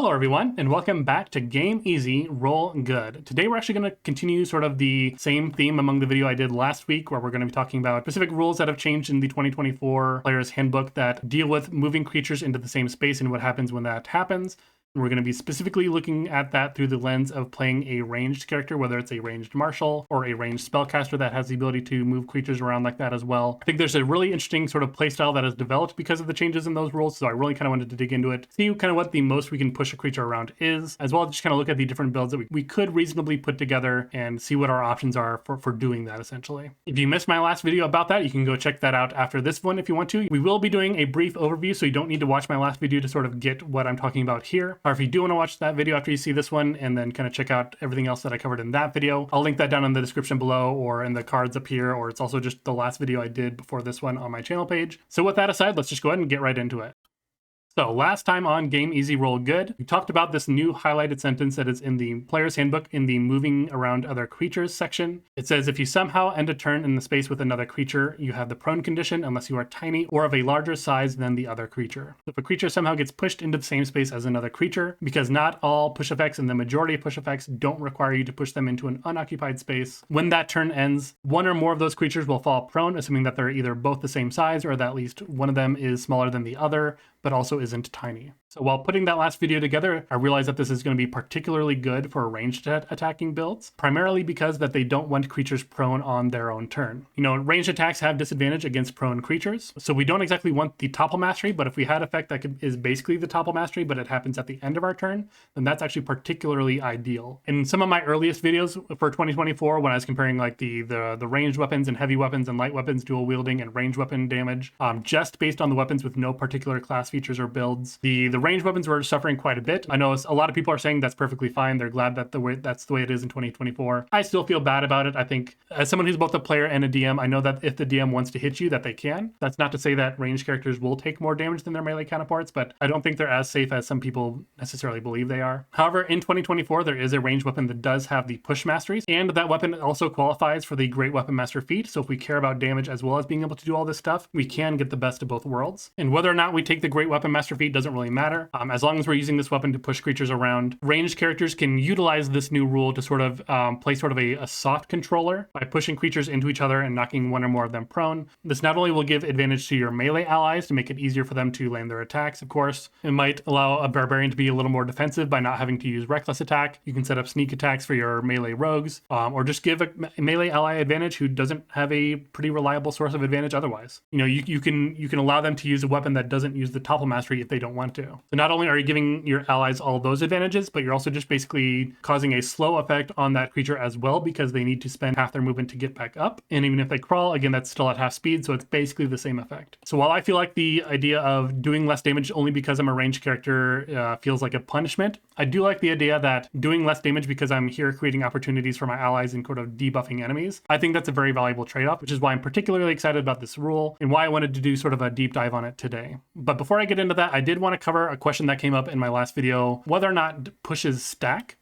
Hello everyone, and welcome back to Game Easy, Roll Good. Today we're actually going to continue sort of the same theme among the video I did last week, where we're going to be talking about specific rules that have changed in the 2024 Player's Handbook that deal with moving creatures into the same space and what happens when that happens. And we're going to be specifically looking at that through the lens of playing a ranged character, whether it's a ranged marshal or a ranged spellcaster that has the ability to move creatures around like that as well. I think there's a really interesting sort of playstyle that has developed because of the changes in those rules, so I really kind of wanted to dig into it, see kind of what the most we can push a creature around is, as well as just kind of look at the different builds that we could reasonably put together and see what our options are for doing that, essentially. If you missed my last video about that, you can go check that out after this one if you want to. We will be doing a brief overview, so you don't need to watch my last video to sort of get what I'm talking about here. Or if you do want to watch that video after you see this one and then kind of check out everything else that I covered in that video, I'll link that down in the description below or in the cards up here, or it's also just the last video I did before this one on my channel page. So with that aside, let's just go ahead and get right into it. So last time on Game Easy Roll Good, we talked about this new highlighted sentence that is in the Player's Handbook in the moving around other creatures section. It says, if you somehow end a turn in the space with another creature, you have the prone condition unless you are tiny or of a larger size than the other creature. If a creature somehow gets pushed into the same space as another creature, because not all push effects and the majority of push effects don't require you to push them into an unoccupied space, when that turn ends, one or more of those creatures will fall prone, assuming that they're either both the same size or that at least one of them is smaller than the other, but also isn't tiny. So while putting that last video together, I realized that this is going to be particularly good for ranged attacking builds, primarily because that they don't want creatures prone on their own turn. You know, ranged attacks have disadvantage against prone creatures, so we don't exactly want the topple mastery, but if we had effect that is basically the topple mastery, but it happens at the end of our turn, then that's actually particularly ideal. In some of my earliest videos for 2024, when I was comparing like the ranged weapons and heavy weapons and light weapons, dual wielding and ranged weapon damage, just based on the weapons with no particular class features or builds, the ranged weapons were suffering quite a bit. I know a lot of people are saying that's perfectly fine. They're glad that that's the way it is in 2024. I still feel bad about it. I think as someone who's both a player and a DM, I know that if the DM wants to hit you, that they can. That's not to say that ranged characters will take more damage than their melee counterparts, but I don't think they're as safe as some people necessarily believe they are. However, in 2024, there is a ranged weapon that does have the push masteries, and that weapon also qualifies for the Great Weapon Master feat. So if we care about damage as well as being able to do all this stuff, we can get the best of both worlds. And whether or not we take the Great Weapon Master feat doesn't really matter. As long as we're using this weapon to push creatures around, ranged characters can utilize this new rule to sort of play sort of a soft controller by pushing creatures into each other and knocking one or more of them prone. This not only will give advantage to your melee allies to make it easier for them to land their attacks, of course. It might allow a barbarian to be a little more defensive by not having to use reckless attack. You can set up sneak attacks for your melee rogues, or just give a melee ally advantage who doesn't have a pretty reliable source of advantage otherwise. You know, you can allow them to use a weapon that doesn't use the topple mastery if they don't want to. So not only are you giving your allies all those advantages, but you're also just basically causing a slow effect on that creature as well, because they need to spend half their movement to get back up. And even if they crawl, again, that's still at half speed, so it's basically the same effect. So while I feel like the idea of doing less damage only because I'm a ranged character feels like a punishment, I do like the idea that doing less damage because I'm here creating opportunities for my allies and sort of debuffing enemies. I think that's a very valuable trade-off, which is why I'm particularly excited about this rule and why I wanted to do sort of a deep dive on it today. But before I get into that, I did want to cover a question that came up in my last video, whether or not pushes stack.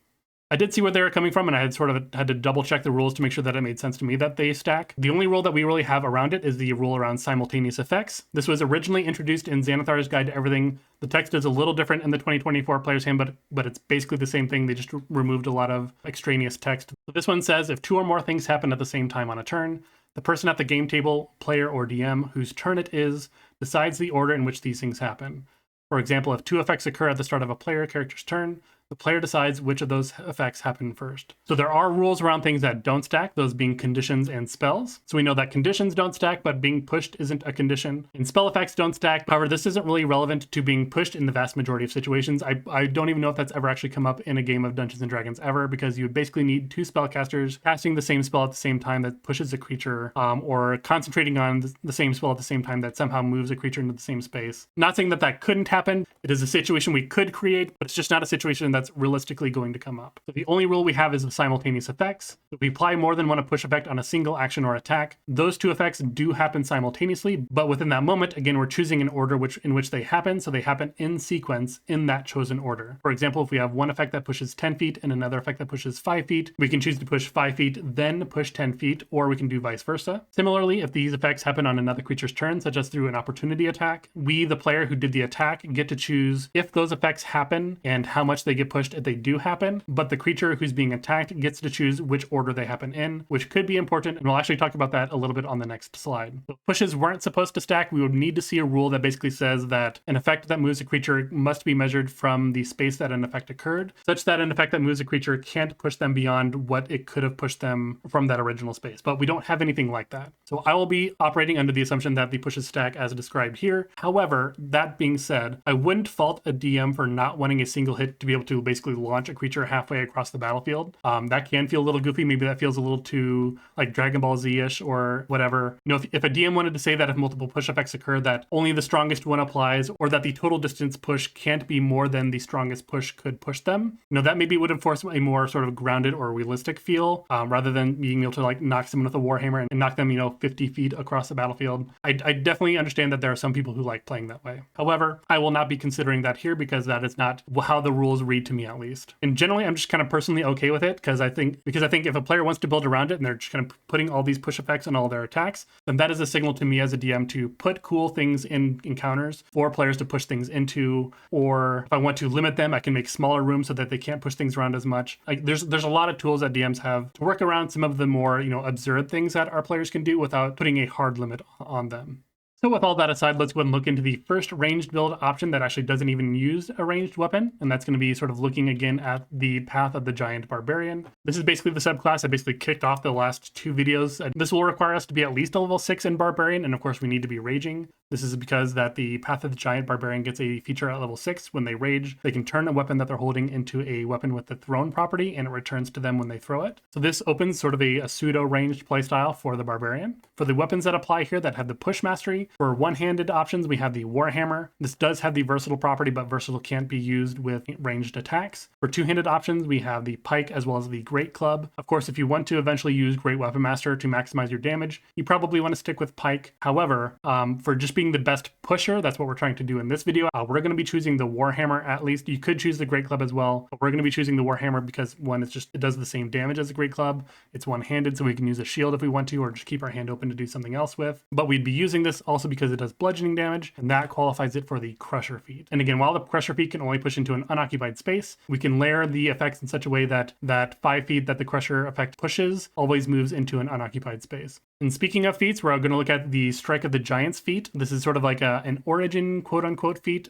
I did see where they were coming from, and I had to double check the rules to make sure that it made sense to me that they stack. The only rule that we really have around it is the rule around simultaneous effects. This was originally introduced in Xanathar's Guide to Everything. The text is a little different in the 2024 Player's Handbook, but it's basically the same thing. They just removed a lot of extraneous text. So this one says, if two or more things happen at the same time on a turn, the person at the game table, player or DM, whose turn it is, decides the order in which these things happen. For example, if two effects occur at the start of a player character's turn, the player decides which of those effects happen first. So there are rules around things that don't stack, those being conditions and spells. So we know that conditions don't stack, but being pushed isn't a condition. And spell effects don't stack. However, this isn't really relevant to being pushed in the vast majority of situations. I don't even know if that's ever actually come up in a game of Dungeons & Dragons ever, because you would basically need two spellcasters casting the same spell at the same time that pushes a creature, or concentrating on the same spell at the same time that somehow moves a creature into the same space. Not saying that that couldn't happen. It is a situation we could create, but it's just not a situation that's that's realistically going to come up. So the only rule we have is the simultaneous effects. If we apply more than one push effect on a single action or attack, those two effects do happen simultaneously, but within that moment, again, we're choosing an order in which they happen, so they happen in sequence in that chosen order. For example, if we have one effect that pushes 10 feet and another effect that pushes 5 feet, we can choose to push 5 feet, then push 10 feet, or we can do vice versa. Similarly, if these effects happen on another creature's turn, such as through an opportunity attack, we, the player who did the attack, get to choose if those effects happen and how much they get pushed if they do happen, but the creature who's being attacked gets to choose which order they happen in, which could be important, and we'll actually talk about that a little bit on the next slide. If pushes weren't supposed to stack, we would need to see a rule that basically says that an effect that moves a creature must be measured from the space that an effect occurred, such that an effect that moves a creature can't push them beyond what it could have pushed them from that original space. But we don't have anything like that. So I will be operating under the assumption that the pushes stack as described here. However, that being said, I wouldn't fault a DM for not wanting a single hit to be able to basically launch a creature halfway across the battlefield. That can feel a little goofy. Maybe that feels a little too like Dragon Ball Z-ish or whatever. You know, if a DM wanted to say that if multiple push effects occur, that only the strongest one applies, or that the total distance push can't be more than the strongest push could push them, you know, that maybe would enforce a more sort of grounded or realistic feel, rather than being able to like knock someone with a warhammer and knock them, you know, 50 feet across the battlefield. I definitely understand that there are some people who like playing that way. However, I will not be considering that here because that is not how the rules read to me, at least. And generally, I'm just kind of personally okay with it because I think if a player wants to build around it and they're just kind of putting all these push effects on all their attacks, then that is a signal to me as a DM to put cool things in encounters for players to push things into, or if I want to limit them, I can make smaller rooms so that they can't push things around as much. Like there's a lot of tools that DMs have to work around some of the more, you know, absurd things that our players can do without putting a hard limit on them. So with all that aside, let's go ahead and look into the first ranged build option that actually doesn't even use a ranged weapon. And that's going to be sort of looking again at the Path of the Giant Barbarian. This is basically the subclass I basically kicked off the last two videos. This will require us to be at least a level 6 in Barbarian. And of course we need to be raging. This is because that the Path of the Giant Barbarian gets a feature at level 6. When they rage, they can turn a weapon that they're holding into a weapon with the thrown property, and it returns to them when they throw it. So this opens sort of a pseudo-ranged playstyle for the Barbarian. For the weapons that apply here that have the push mastery, for one-handed options, we have the Warhammer. This does have the versatile property, but versatile can't be used with ranged attacks. For two-handed options, we have the Pike as well as the Great Club. Of course, if you want to eventually use Great Weapon Master to maximize your damage, you probably want to stick with Pike. However, for just being the best pusher, that's what we're trying to do in this video. We're going to be choosing the Warhammer at least. You could choose the Great Club as well, but we're going to be choosing the Warhammer because one, it does the same damage as the Great Club. It's one-handed, so we can use a shield if we want to, or just keep our hand open to do something else with. But we'd be using this also because it does bludgeoning damage, and that qualifies it for the Crusher feat. And again, while the Crusher feat can only push into an unoccupied space, we can layer the effects in such a way that that 5 feet that the Crusher effect pushes always moves into an unoccupied space. And speaking of feats, we're going to look at the Strike of the Giants feat. This is sort of like an origin quote-unquote feat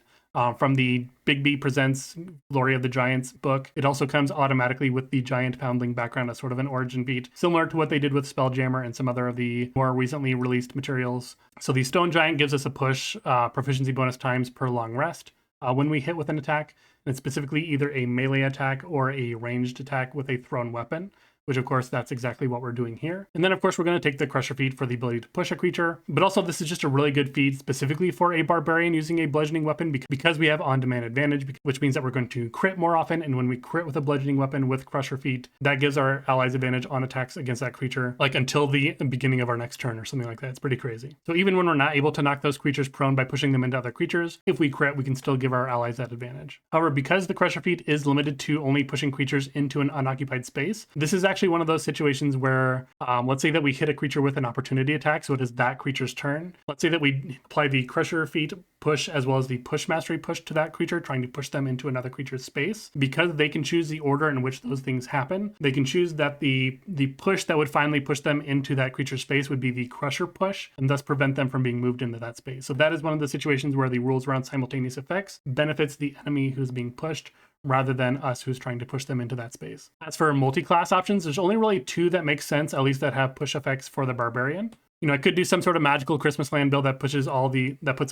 from the Big B Presents Glory of the Giants book. It also comes automatically with the Giant Foundling background as sort of an origin feat, similar to what they did with Spelljammer and some other of the more recently released materials. So the Stone Giant gives us a push, proficiency bonus times per long rest when we hit with an attack, and it's specifically either a melee attack or a ranged attack with a thrown weapon, which of course that's exactly what we're doing here. And then of course we're going to take the Crusher feat for the ability to push a creature, but also this is just a really good feat specifically for a Barbarian using a bludgeoning weapon because we have on-demand advantage, which means that we're going to crit more often, and when we crit with a bludgeoning weapon with Crusher feat, that gives our allies advantage on attacks against that creature, like until the beginning of our next turn or something like that. It's pretty crazy. So even when we're not able to knock those creatures prone by pushing them into other creatures, if we crit, we can still give our allies that advantage. However, because the Crusher feat is limited to only pushing creatures into an unoccupied space, this is actually one of those situations where, let's say that we hit a creature with an opportunity attack, so it is that creature's turn. Let's say that we apply the Crusher feat push as well as the push mastery push to that creature, trying to push them into another creature's space. Because they can choose the order in which those things happen, they can choose that the push that would finally push them into that creature's space would be the Crusher push, and thus prevent them from being moved into that space. So that is one of the situations where the rules around simultaneous effects benefits the enemy who's being pushed, rather than us who's trying to push them into that space. As for multi-class options, there's only really two that make sense, at least that have push effects for the Barbarian. You know, I could do some sort of magical Christmas land build that puts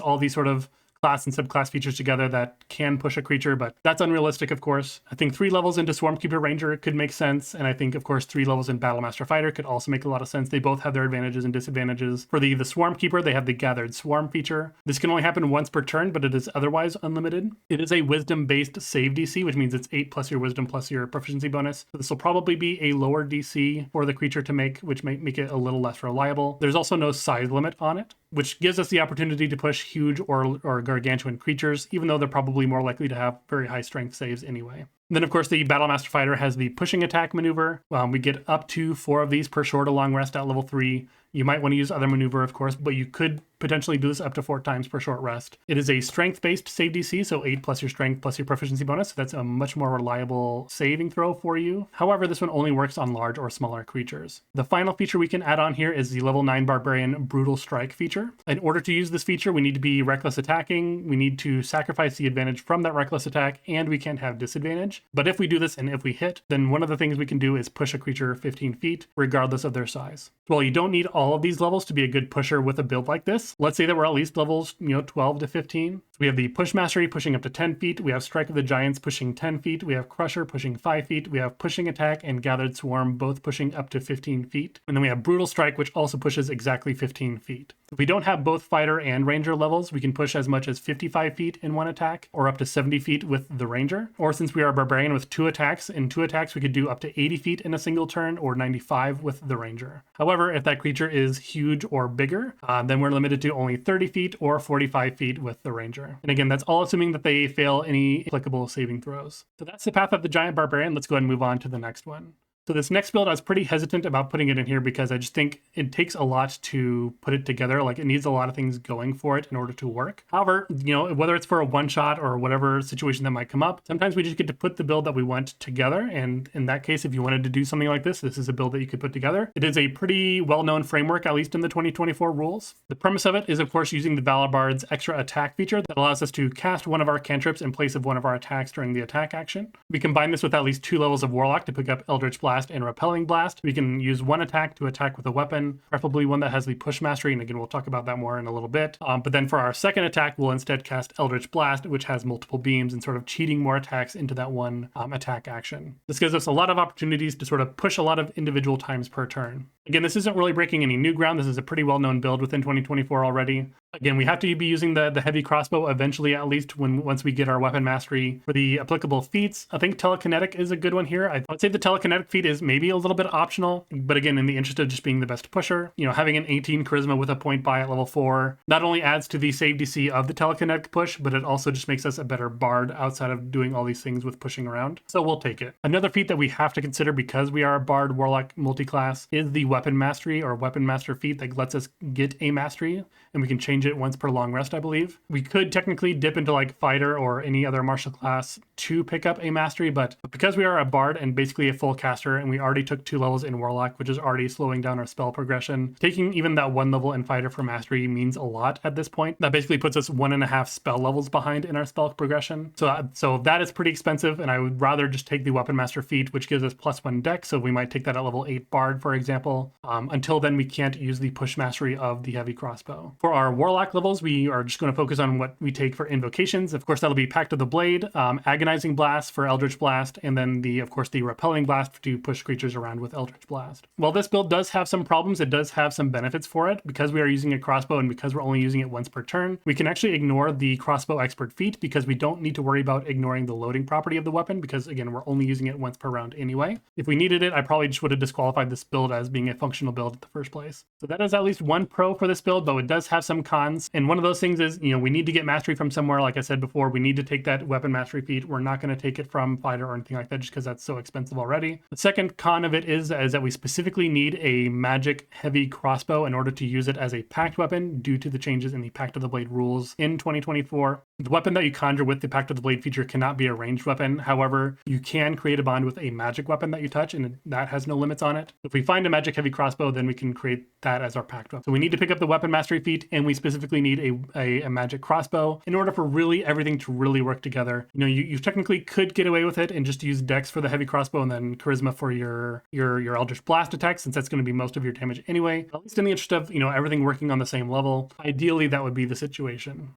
all these sort of class and subclass features together that can push a creature, but that's unrealistic, of course. I think 3 levels into Swarmkeeper Ranger could make sense, and I think, of course, 3 levels in Battlemaster Fighter could also make a lot of sense. They both have their advantages and disadvantages. For the Swarmkeeper, they have the Gathered Swarm feature. This can only happen once per turn, but it is otherwise unlimited. It is a Wisdom-based save DC, which means it's 8 plus your Wisdom plus your proficiency bonus. So this will probably be a lower DC for the creature to make, which might make it a little less reliable. There's also no size limit on it, which gives us the opportunity to push huge or gargantuan creatures, even though they're probably more likely to have very high strength saves anyway. And then, of course, the Battlemaster Fighter has the pushing attack maneuver. We get up to 4 of these per short or long rest at level 3. You might want to use other maneuver, of course, but you could potentially do this up to 4 times per short rest. It is a strength-based save DC, so 8 plus your strength plus your proficiency bonus. So that's a much more reliable saving throw for you. However, this one only works on large or smaller creatures. The final feature we can add on here is the level 9 Barbarian Brutal Strike feature. In order to use this feature, we need to be reckless attacking, we need to sacrifice the advantage from that reckless attack, and we can't have disadvantage. But if we do this and if we hit, then one of the things we can do is push a creature 15 feet, regardless of their size. Well, you don't need all of these levels to be a good pusher with a build like this. Let's say that we're at least levels, 12 to 15. So we have the Push Mastery pushing up to 10 feet. We have Strike of the Giants pushing 10 feet. We have Crusher pushing 5 feet. We have Pushing Attack and Gathered Swarm both pushing up to 15 feet. And then we have Brutal Strike, which also pushes exactly 15 feet. If we don't have both Fighter and Ranger levels, we can push as much as 55 feet in one attack or up to 70 feet with the Ranger. Or since we are a Barbarian with 2 attacks, in 2 attacks we could do up to 80 feet in a single turn or 95 with the Ranger. However, if that creature is huge or bigger, then we're limited to only 30 feet or 45 feet with the Ranger. And again, that's all assuming that they fail any applicable saving throws. So that's the path of the Giant Barbarian. Let's go ahead and move on to the next one. So this next build, I was pretty hesitant about putting it in here because I just think it takes a lot to put it together. Like, it needs a lot of things going for it in order to work. However, whether it's for a one-shot or whatever situation that might come up, sometimes we just get to put the build that we want together. And in that case, if you wanted to do something like this, this is a build that you could put together. It is a pretty well-known framework, at least in the 2024 rules. The premise of it is, of course, using the Valor Bard's extra attack feature that allows us to cast one of our cantrips in place of one of our attacks during the attack action. We combine this with at least 2 levels of Warlock to pick up Eldritch Blast and Repelling Blast. We can use one attack to attack with a weapon, preferably one that has the Push Mastery, and again, we'll talk about that more in a little bit. But then for our second attack, we'll instead cast Eldritch Blast, which has multiple beams and sort of cheating more attacks into that one attack action. This gives us a lot of opportunities to sort of push a lot of individual times per turn. Again, this isn't really breaking any new ground. This is a pretty well-known build within 2024 already. Again, we have to be using the heavy crossbow eventually, at least once we get our weapon mastery. For the applicable feats, I think telekinetic is a good one here. I would say the telekinetic feat is maybe a little bit optional, but again, in the interest of just being the best pusher, having an 18 charisma with a point buy at level 4 not only adds to the save DC of the telekinetic push, but it also just makes us a better bard outside of doing all these things with pushing around. So we'll take it. Another feat that we have to consider because we are a bard warlock multi-class is the weapon mastery or weapon master feat that lets us get a mastery, and we can change it once per long rest, I believe. We could technically dip into like fighter or any other martial class to pick up a mastery, but because we are a bard and basically a full caster, and we already took 2 levels in warlock, which is already slowing down our spell progression, taking even that 1 level in fighter for mastery means a lot at this point. That basically puts us 1.5 spell levels behind in our spell progression. So that is pretty expensive, and I would rather just take the weapon master feat, which gives us +1 dex. So we might take that at level 8 bard, for example. Until then, we can't use the push mastery of the heavy crossbow. For our warlock levels, we are just going to focus on what we take for invocations. Of course, that'll be Pact of the Blade, Agonizing Blast for Eldritch Blast, and then of course the Repelling Blast to push creatures around with Eldritch Blast. While this build does have some problems, it does have some benefits for it. Because we are using a crossbow and because we're only using it once per turn, we can actually ignore the crossbow expert feat because we don't need to worry about ignoring the loading property of the weapon because, again, we're only using it once per round anyway. If we needed it, I probably just would have disqualified this build as being a functional build in the first place. So that is at least one pro for this build, though it does have some cons. And one of those things is, we need to get mastery from somewhere. Like I said before, we need to take that weapon mastery feat. We're not going to take it from fighter or anything like that just because that's so expensive already. The second con of it is that we specifically need a magic heavy crossbow in order to use it as a pact weapon due to the changes in the Pact of the Blade rules in 2024. The weapon that you conjure with the Pact of the Blade feature cannot be a ranged weapon. However, you can create a bond with a magic weapon that you touch, and that has no limits on it. If we find a magic heavy crossbow, then we can create that as our pact weapon. So we need to pick up the weapon mastery feat, and we specifically need a magic crossbow in order for really everything to really work together. You technically could get away with it and just use dex for the heavy crossbow and then charisma for your Eldritch Blast attack, since that's going to be most of your damage anyway. At least in the interest of everything working on the same level, ideally that would be the situation.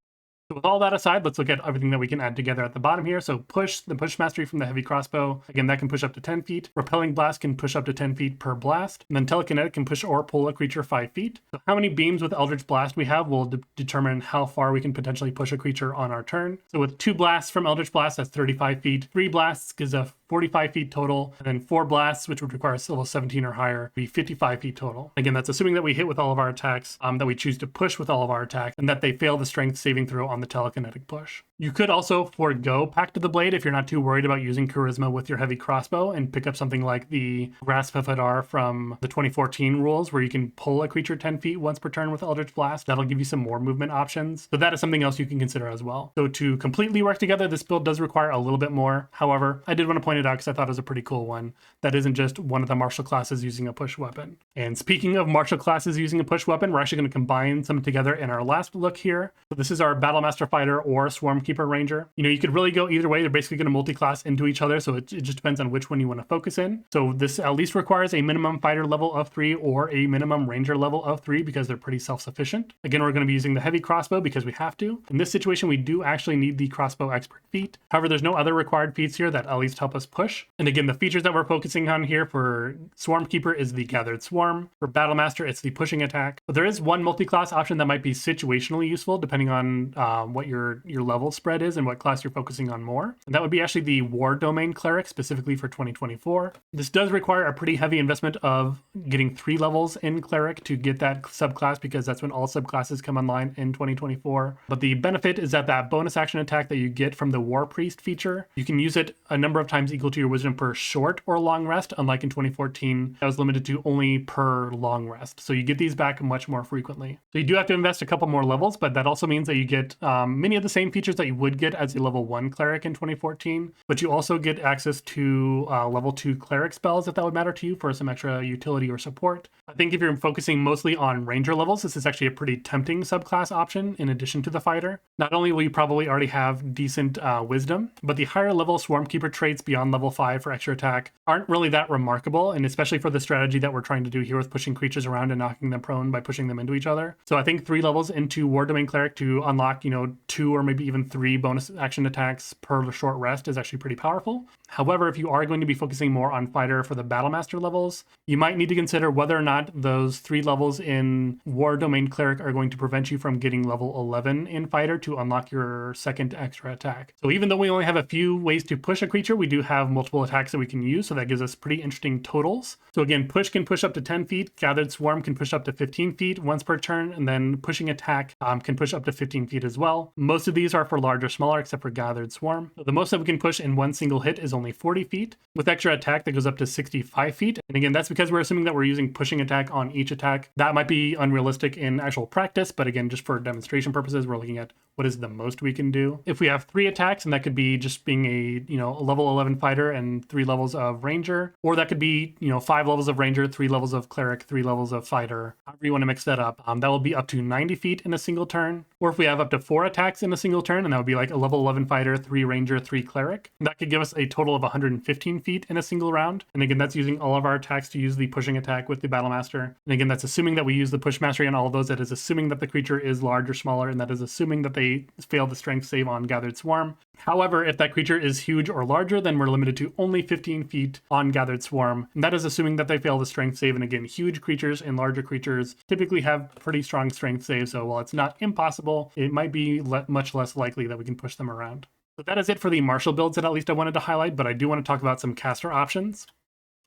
So with all that aside, let's look at everything that we can add together at the bottom here. So the push mastery from the heavy crossbow. Again, that can push up to 10 feet. Repelling blast can push up to 10 feet per blast. And then telekinetic can push or pull a creature 5 feet. So how many beams with Eldritch Blast we have will determine how far we can potentially push a creature on our turn. So with 2 blasts from Eldritch Blast, that's 35 feet. 3 blasts gives a 45 feet total, and then 4 blasts, which would require level 17 or higher, be 55 feet total. Again, that's assuming that we hit with all of our attacks, that we choose to push with all of our attacks, and that they fail the strength saving throw on the telekinetic push. You could also forego Pact of the Blade if you're not too worried about using Charisma with your heavy crossbow and pick up something like the Grasp of Hadar from the 2014 rules, where you can pull a creature 10 feet once per turn with Eldritch Blast. That'll give you some more movement options. So that is something else you can consider as well. So to completely work together, this build does require a little bit more. However, I did want to point it out because I thought it was a pretty cool one. That isn't just one of the martial classes using a push weapon. And speaking of martial classes using a push weapon, we're actually going to combine some together in our last look here. So this is our Battlemaster Fighter or Swarmkeeper Ranger. You could really go either way. They're basically going to multi-class into each other, so it just depends on which one you want to focus in. So this at least requires a minimum fighter level of 3 or a minimum ranger level of 3 because they're pretty self-sufficient. Again, we're going to be using the heavy crossbow because we have to. In this situation, we do actually need the crossbow expert feat. However, there's no other required feats here that at least help us push. And again, the features that we're focusing on here for Swarmkeeper is the Gathered Swarm. For Battlemaster, it's the pushing attack. But there is one multi-class option that might be situationally useful depending on what your level spread is and what class you're focusing on more. And that would be actually the War Domain Cleric, specifically for 2024. This does require a pretty heavy investment of getting 3 levels in Cleric to get that subclass, because that's when all subclasses come online in 2024. But the benefit is that bonus action attack that you get from the War Priest feature, you can use it a number of times equal to your wisdom per short or long rest, unlike in 2014, that was limited to only per long rest. So you get these back much more frequently. So you do have to invest a couple more levels, but that also means that you get many of the same features that you would get as a level 1 cleric in 2014, but you also get access to level 2 cleric spells if that would matter to you for some extra utility or support. I think if you're focusing mostly on ranger levels, this is actually a pretty tempting subclass option in addition to the fighter. Not only will you probably already have decent wisdom, but the higher level Swarmkeeper traits beyond level 5 for extra attack aren't really that remarkable, and especially for the strategy that we're trying to do here with pushing creatures around and knocking them prone by pushing them into each other. So I think 3 levels into War Domain Cleric to unlock, 2 or maybe even 3 bonus action attacks per short rest is actually pretty powerful. However, if you are going to be focusing more on fighter for the Battlemaster levels, you might need to consider whether or not those 3 levels in War Domain Cleric are going to prevent you from getting level 11 in fighter to unlock your second extra attack. So even though we only have a few ways to push a creature, we do have multiple attacks that we can use, so that gives us pretty interesting totals. So again, push can push up to 10 feet, Gathered Swarm can push up to 15 feet once per turn, and then pushing attack can push up to 15 feet as well. Most of these are for large or smaller, except for Gathered Swarm. So the most that we can push in one single hit is only 40 feet, with extra attack that goes up to 65 feet. And again, that's because we're assuming that we're using pushing attack on each attack. That might be unrealistic in actual practice, but again, just for demonstration purposes, we're looking at what is the most we can do. If we have 3 attacks, and that could be just being a level 11 fighter and 3 levels of ranger, or that could be 5 levels of ranger, 3 levels of cleric, 3 levels of fighter, however you want to mix that up. That will be up to 90 feet in a single turn. Or if we have up to 4 attacks in a single turn, and that would be like a level 11 fighter, 3 ranger, 3 cleric, that could give us a total of 115 feet in a single round. And again, that's using all of our attacks to use the pushing attack with the Battlemaster. And again, that's assuming that we use the push mastery on all of those. That is assuming that the creature is large or smaller, and that is assuming that they fail the strength save on Gathered Swarm. However, if that creature is huge or larger, then we're limited to only 15 feet on Gathered Swarm. And that is assuming that they fail the strength save. And again, huge creatures and larger creatures typically have pretty strong strength saves. So while it's not impossible, it might be much less likely that we can push them around. So that is it for the martial builds that at least I wanted to highlight, but I do want to talk about some caster options.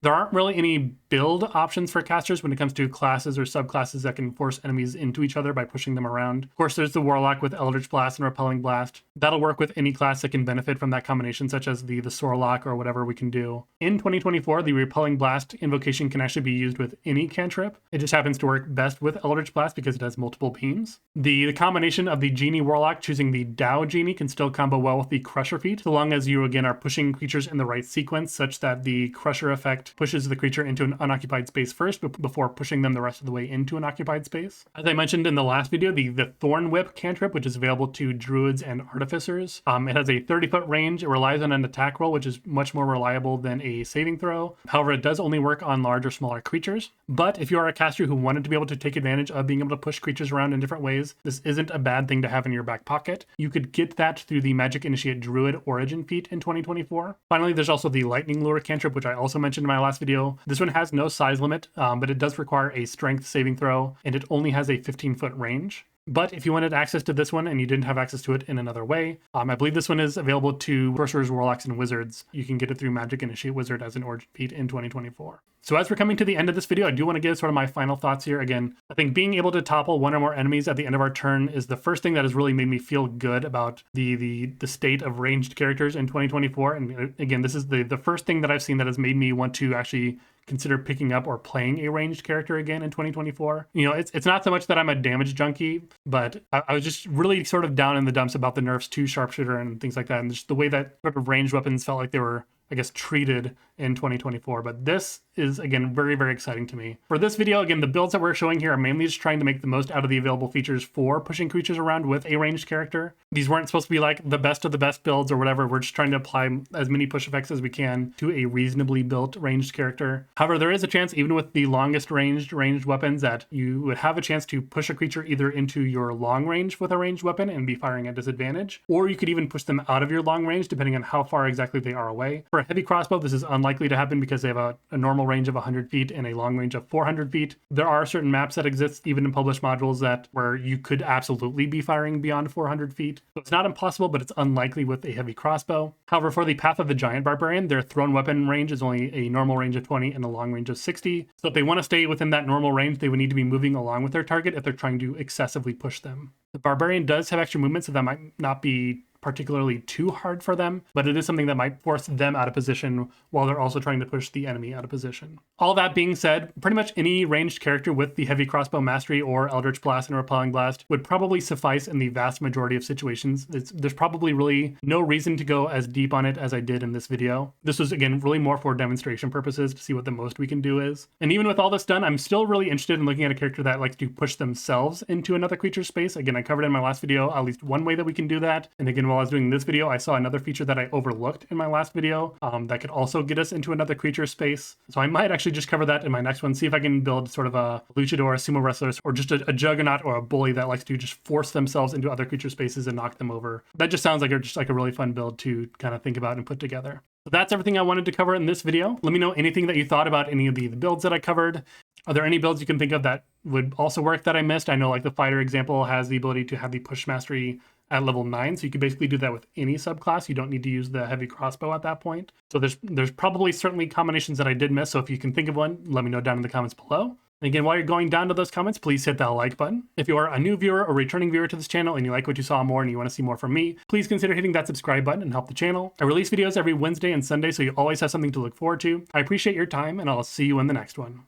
There aren't really any build options for casters when it comes to classes or subclasses that can force enemies into each other by pushing them around. Of course, there's the Warlock with Eldritch Blast and Repelling Blast. That'll work with any class that can benefit from that combination, such as the Sorlock or whatever we can do. In 2024, the Repelling Blast invocation can actually be used with any cantrip. It just happens to work best with Eldritch Blast because it has multiple beams. The combination of the Genie Warlock choosing the Dow Genie can still combo well with the Crusher feat, so long as you, again, are pushing creatures in the right sequence, such that the Crusher effect effect pushes the creature into an unoccupied space first before pushing them the rest of the way into an occupied space. As I mentioned in the last video, the Thorn Whip cantrip, which is available to druids and artificers, it has a 30-foot range. It relies on an attack roll, which is much more reliable than a saving throw. However, it does only work on large or smaller creatures. But if you are a caster who wanted to be able to take advantage of being able to push creatures around in different ways, this isn't a bad thing to have in your back pocket. You could get that through the Magic Initiate Druid Origin feat in 2024. Finally, there's also the Lightning Lure cantrip, which I also mentioned in my last video. This one has no size limit, but it does require a strength saving throw, and it only has a 15-foot range. But if you wanted access to this one and you didn't have access to it in another way, I believe this one is available to sorcerers, warlocks, and wizards. You can get it through Magic Initiate Wizard as an Origin feat in 2024. So as we're coming to the end of this video, I do want to give sort of my final thoughts here. Again, I think being able to topple one or more enemies at the end of our turn is the first thing that has really made me feel good about the state of ranged characters in 2024. And again, this is the first thing that I've seen that has made me want to actually consider picking up or playing a ranged character again in 2024. You know, it's not so much that I'm a damage junkie, but I was just really sort of down in the dumps about the nerfs to sharpshooter and things like that, and just the way that sort of ranged weapons felt like they were, I guess, treated in 2024. But this is, again, very, very exciting to me. For this video, again, the builds that we're showing here are mainly just trying to make the most out of the available features for pushing creatures around with a ranged character. These weren't supposed to be like the best of the best builds or whatever. We're just trying to apply as many push effects as we can to a reasonably built ranged character. However, there is a chance, even with the longest ranged weapons, that you would have a chance to push a creature either into your long range with a ranged weapon and be firing at disadvantage, or you could even push them out of your long range depending on how far exactly they are away. For a heavy crossbow, this is unlikely to happen because they have a normal range of 100 feet and a long range of 400 feet. There are certain maps that exist even in published modules where you could absolutely be firing beyond 400 feet. So it's not impossible, but it's unlikely with a heavy crossbow. However, for the Path of the Giant Barbarian, their thrown weapon range is only a normal range of 20 and a long range of 60. So if they want to stay within that normal range, they would need to be moving along with their target if they're trying to excessively push them. The Barbarian does have extra movement, so that might not be particularly too hard for them, but it is something that might force them out of position while they're also trying to push the enemy out of position. All that being said, pretty much any ranged character with the heavy crossbow mastery or Eldritch Blast and Repelling Blast would probably suffice in the vast majority of situations. There's probably really no reason to go as deep on it as I did in this video. This was, again, really more for demonstration purposes to see what the most we can do is. And even with all this done, I'm still really interested in looking at a character that likes to push themselves into another creature's space. Again, I covered in my last video at least one way that we can do that. And again, while I was doing this video, I saw another feature that I overlooked in my last video that could also get us into another creature space. So I might actually just cover that in my next one, see if I can build sort of a luchador, a sumo wrestler, or just a juggernaut or a bully that likes to just force themselves into other creature spaces and knock them over. That just sounds like a really fun build to kind of think about and put together. So that's everything I wanted to cover in this video. Let me know anything that you thought about any of the builds that I covered. Are there any builds you can think of that would also work that I missed? I know like the fighter example has the ability to have the push mastery at level 9, so you can basically do that with any subclass. You don't need to use the heavy crossbow at that point. So there's probably certainly combinations that I did miss, so if you can think of one, let me know down in the comments below. And again, while you're going down to those comments, please hit that like button. If you are a new viewer or returning viewer to this channel and you like what you saw more and you want to see more from me, please consider hitting that subscribe button and help the channel. I release videos every Wednesday and Sunday, so you always have something to look forward to. I appreciate your time, and I'll see you in the next one.